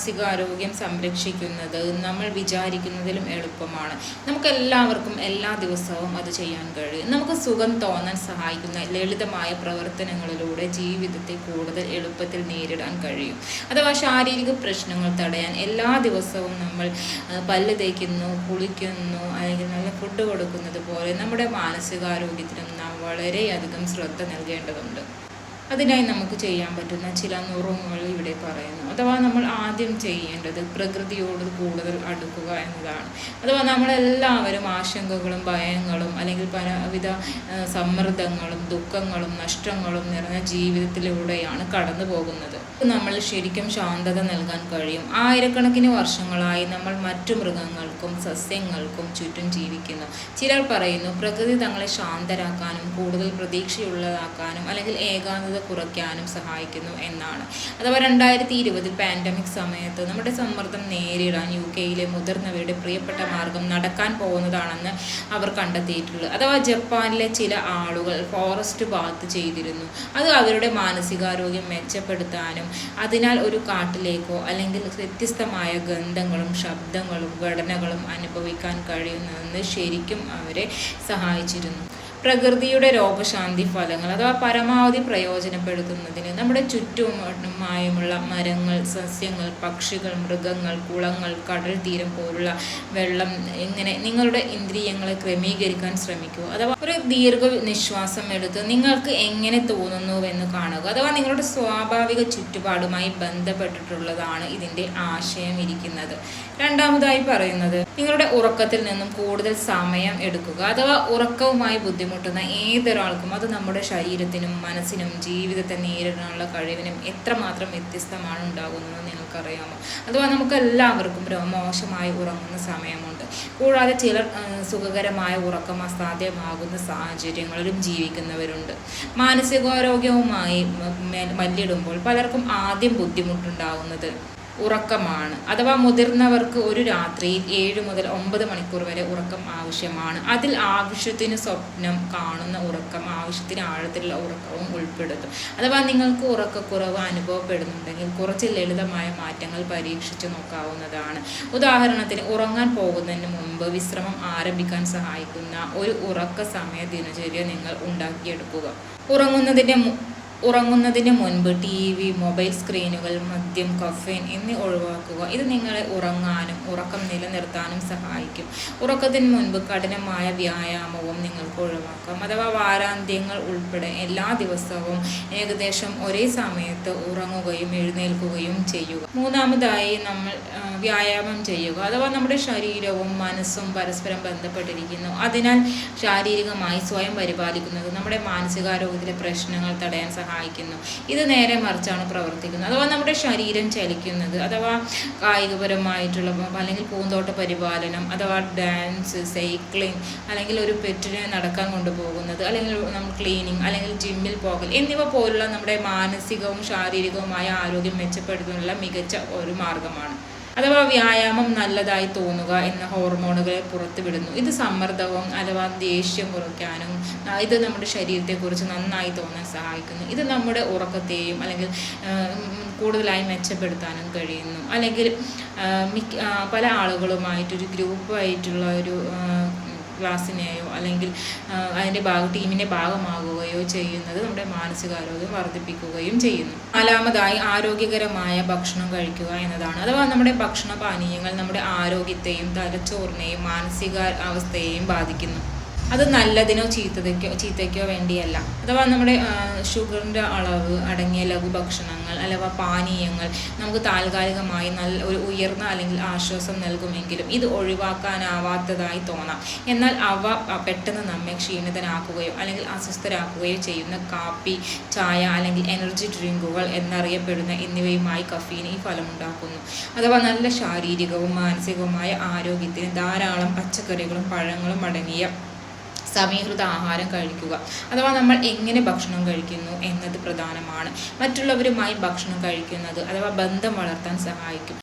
മാനസികാരോഗ്യം സംരക്ഷിക്കുന്നത് നമ്മൾ വിചാരിക്കുന്നതിലും എളുപ്പമാണ്. നമുക്കെല്ലാവർക്കും എല്ലാ ദിവസവും അത് ചെയ്യാൻ കഴിയും. നമുക്ക് സുഖം തോന്നാൻ സഹായിക്കുന്ന ലളിതമായ പ്രവർത്തനങ്ങളിലൂടെ ജീവിതത്തെ കൂടുതൽ എളുപ്പത്തിൽ നേരിടാൻ കഴിയും. അഥവാ ശാരീരിക പ്രശ്നങ്ങൾ തടയാൻ എല്ലാ ദിവസവും നമ്മൾ പല്ല് തേക്കുന്നു, കുളിക്കുന്നു, അല്ലെങ്കിൽ നല്ല ഫുഡ് കൊടുക്കുന്നത് പോലെ നമ്മുടെ മാനസികാരോഗ്യത്തിനും നാം വളരെയധികം ശ്രദ്ധ നൽകേണ്ടതുണ്ട്. അതിനായി നമുക്ക് ചെയ്യാൻ പറ്റുന്ന ചില നുറുങ്ങുകൾ ഇവിടെ പറയുന്നു. അഥവാ നമ്മൾ ആദ്യം ചെയ്യേണ്ടത് പ്രകൃതിയോട് കൂടുതൽ അടുക്കുക എന്നതാണ്. അഥവാ നമ്മളെല്ലാവരും ആശങ്കകളും ഭയങ്ങളും അല്ലെങ്കിൽ പലവിധ സമ്മർദ്ദങ്ങളും ദുഃഖങ്ങളും നഷ്ടങ്ങളും നിറഞ്ഞ ജീവിതത്തിലൂടെയാണ് കടന്നു പോകുന്നത്. നമ്മൾ ശരിക്കും ശാന്തത നൽകാൻ കഴിയും. ആയിരക്കണക്കിന് വർഷങ്ങളായി നമ്മൾ മറ്റു മൃഗങ്ങൾക്കും സസ്യങ്ങൾക്കും ചുറ്റും ജീവിക്കുന്നു. ചിലർ പറയുന്നു പ്രകൃതി തങ്ങളെ ശാന്തരാക്കാനും കൂടുതൽ പ്രതീക്ഷയുള്ളതാക്കാനും അല്ലെങ്കിൽ ഏകാന്തത കുറയ്ക്കാനും സഹായിക്കുന്നു എന്നാണ്. അഥവാ 2020 പാൻഡമിക് സമയത്ത് നമ്മുടെ സമ്മർദ്ദം നേരിടാൻ UK മുതിർന്നവരുടെ പ്രിയപ്പെട്ട മാർഗം നടക്കാൻ പോകുന്നതാണെന്ന് അവർ കണ്ടെത്തിയിട്ടുള്ളത്. അഥവാ ജപ്പാനിലെ ചില ആളുകൾ ഫോറസ്റ്റ് ബാത്ത് ചെയ്തിരുന്നു. അത് അവരുടെ മാനസികാരോഗ്യം മെച്ചപ്പെടുത്താനും അതിനാൽ ഒരു കാട്ടിലേക്കോ അല്ലെങ്കിൽ വ്യത്യസ്തമായ ഗന്ധങ്ങളും ശബ്ദങ്ങളും ഘടനകളും അനുഭവിക്കാൻ കഴിയുന്നതെന്ന് ശരിക്കും അവരെ സഹായിച്ചിരുന്നു. പ്രകൃതിയുടെ രോഗശാന്തി ഫലങ്ങൾ അഥവാ പരമാവധി പ്രയോജനപ്പെടുത്തുന്നതിന് നമ്മുടെ ചുറ്റുമായുമുള്ള മരങ്ങൾ, സസ്യങ്ങൾ, പക്ഷികൾ, മൃഗങ്ങൾ, കുളങ്ങൾ, കടൽ തീരം പോലുള്ള വെള്ളം, ഇങ്ങനെ നിങ്ങളുടെ ഇന്ദ്രിയങ്ങളെ ക്രമീകരിക്കാൻ ശ്രമിക്കുക. അഥവാ ഒരു ദീർഘ നിശ്വാസം എടുത്ത് നിങ്ങൾക്ക് എങ്ങനെ തോന്നുന്നുവെന്ന് കാണുക. അഥവാ നിങ്ങളുടെ സ്വാഭാവിക ചുറ്റുപാടുമായി ബന്ധപ്പെട്ടിട്ടുള്ളതാണ് ഇതിൻ്റെ ആശയം ഇരിക്കുന്നത്. രണ്ടാമതായി പറയുന്നത് നിങ്ങളുടെ ഉറക്കത്തിൽ നിന്നും കൂടുതൽ സമയം എടുക്കുക. അഥവാ ഉറക്കവുമായി ബുദ്ധിമുട്ടുന്ന ഏതൊരാൾക്കും അത് നമ്മുടെ ശരീരത്തിനും മനസ്സിനും ജീവിതത്തെ നേരിടാനുള്ള കഴിവിനും എത്രമാത്രം വ്യത്യസ്തമാണ് ഉണ്ടാകുന്നത് നിങ്ങൾക്കറിയാമോ? അഥവാ നമുക്ക് എല്ലാവർക്കും മോശമായി ഉറങ്ങുന്ന സമയമുണ്ട്. കൂടാതെ ചിലർ സുഖകരമായ ഉറക്കം അസാധ്യമാകുന്ന സാഹചര്യങ്ങളിലും ജീവിക്കുന്നവരുണ്ട്. മാനസികാരോഗ്യവുമായി മല്ലിടുമ്പോൾ പലർക്കും ആദ്യം ബുദ്ധിമുട്ടുണ്ടാകുന്നത് ഉറക്കമാണ്. അഥവാ മുതിർന്നവർക്ക് ഒരു രാത്രിയിൽ 7 മുതൽ 9 മണിക്കൂർ വരെ ഉറക്കം ആവശ്യമാണ്. അതിൽ ആവശ്യത്തിന് സ്വപ്നം കാണുന്ന ഉറക്കം, ആവശ്യത്തിന് ആഴത്തിലുള്ള ഉറക്കവും ഉൾപ്പെടുത്തും. അഥവാ നിങ്ങൾക്ക് ഉറക്കക്കുറവ് അനുഭവപ്പെടുന്നുണ്ടെങ്കിൽ കുറച്ച് ലളിതമായ മാറ്റങ്ങൾ പരീക്ഷിച്ചു നോക്കാവുന്നതാണ്. ഉദാഹരണത്തിന് ഉറങ്ങാൻ പോകുന്നതിന് മുമ്പ് വിശ്രമം ആരംഭിക്കാൻ സഹായിക്കുന്ന ഒരു ഉറക്ക സമയ ദിനചര്യ നിങ്ങൾ ഉണ്ടാക്കിയെടുക്കുക. ഉറങ്ങുന്നതിന് മുൻപ് TV, മൊബൈൽ സ്ക്രീനുകൾ, മദ്യം, കഫീൻ എന്നിവ ഒഴിവാക്കുക. ഇത് നിങ്ങളെ ഉറങ്ങാനും ഉറക്കം നിലനിർത്താനും സഹായിക്കും. ഉറക്കത്തിന് മുൻപ് കഠിനമായ വ്യായാമവും നിങ്ങൾക്ക് ഒഴിവാക്കാം. അഥവാ വാരാന്ത്യങ്ങൾ ഉൾപ്പെടെ എല്ലാ ദിവസവും ഏകദേശം ഒരേ സമയത്ത് ഉറങ്ങുകയും എഴുന്നേൽക്കുകയും ചെയ്യുക. മൂന്നാമതായി നമ്മൾ വ്യായാമം ചെയ്യുക. അഥവാ നമ്മുടെ ശരീരവും മനസ്സും പരസ്പരം ബന്ധപ്പെട്ടിരിക്കുന്നു. അതിനാൽ ശാരീരികമായി സ്വയം പരിപാലിക്കുന്നത് നമ്മുടെ മാനസികാരോഗ്യത്തിലെ പ്രശ്നങ്ങൾ തടയാൻ സഹായിക്കുന്നു. ഇത് നേരെ മറിച്ചാണ് പ്രവർത്തിക്കുന്നത്. അഥവാ നമ്മുടെ ശരീരം ചലിക്കുന്നത്, അഥവാ കായികപരമായിട്ടുള്ള അല്ലെങ്കിൽ പൂന്തോട്ട പരിപാലനം, അഥവാ ഡാൻസ്, സൈക്ലിംഗ്, അല്ലെങ്കിൽ ഒരു പെറ്റിനെ നടക്കാൻ കൊണ്ടുപോകുന്നത്, അല്ലെങ്കിൽ നമ്മൾ ക്ലീനിങ്, അല്ലെങ്കിൽ ജിമ്മിൽ പോകൽ എന്നിവ പോലുള്ള നമ്മുടെ മാനസികവും ശാരീരികവുമായ ആരോഗ്യം മെച്ചപ്പെടുത്തുന്നതിനുള്ള മികച്ച ഒരു മാർഗമാണ്. അഥവാ വ്യായാമം നല്ലതായി തോന്നുക എന്ന ഹോർമോണുകളെ പുറത്തുവിടുന്നു. ഇത് സമ്മർദ്ദവും അഥവാ ദേഷ്യം കുറയ്ക്കാനും ഇത് നമ്മുടെ ശരീരത്തെക്കുറിച്ച് നന്നായി തോന്നാൻ സഹായിക്കുന്നു. ഇത് നമ്മുടെ ഉറക്കത്തെയും അല്ലെങ്കിൽ കൂടുതലായി മെച്ചപ്പെടുത്താനും കഴിയുന്നു. അല്ലെങ്കിൽ പല ആളുകളുമായിട്ടൊരു ഗ്രൂപ്പായിട്ടുള്ള ഒരു ക്ലാസ്സിനെയോ അല്ലെങ്കിൽ അതിൻ്റെ ടീമിൻ്റെ ഭാഗമാകുകയോ ചെയ്യുന്നത് നമ്മുടെ മാനസികാരോഗ്യം വർദ്ധിപ്പിക്കുകയും ചെയ്യുന്നു. നാലാമതായി ആരോഗ്യകരമായ ഭക്ഷണം കഴിക്കുക എന്നതാണ്. അഥവാ നമ്മുടെ ഭക്ഷണപാനീയങ്ങൾ നമ്മുടെ ആരോഗ്യത്തെയും തലച്ചോറിനെയും മാനസിക അവസ്ഥയെയും ബാധിക്കുന്നു. അത് നല്ലതിനോ ചീത്തയ്ക്കോ വേണ്ടിയല്ല. അഥവാ നമ്മുടെ ഷുഗറിൻ്റെ അളവ് അടങ്ങിയ ലഘുഭക്ഷണങ്ങൾ അഥവാ പാനീയങ്ങൾ നമുക്ക് താൽക്കാലികമായി നല്ല ഒരു ഉയർന്ന അല്ലെങ്കിൽ ആശ്വാസം നൽകുമെങ്കിലും ഇത് ഒഴിവാക്കാനാവാത്തതായി തോന്നാം. എന്നാൽ അവ പെട്ടെന്ന് നമ്മെ ക്ഷീണിതനാക്കുകയോ അല്ലെങ്കിൽ അസ്വസ്ഥരാക്കുകയോ ചെയ്യുന്ന കാപ്പി, ചായ അല്ലെങ്കിൽ എനർജി ഡ്രിങ്കുകൾ എന്നറിയപ്പെടുന്ന എന്നിവയുമായി കഫീൻ ഈ ഫലമുണ്ടാക്കുന്നു. അഥവാ നല്ല ശാരീരികവും മാനസികവുമായ ആരോഗ്യത്തിന് ധാരാളം പച്ചക്കറികളും പഴങ്ങളും അടങ്ങിയ സമീകൃത ആഹാരം കഴിക്കുക. അഥവാ നമ്മൾ എങ്ങനെ ഭക്ഷണം കഴിക്കുന്നു എന്നത് പ്രധാനമാണ്. മറ്റുള്ളവരുമായി ഭക്ഷണം കഴിക്കുന്നത് അഥവാ ബന്ധം വളർത്താൻ സഹായിക്കും.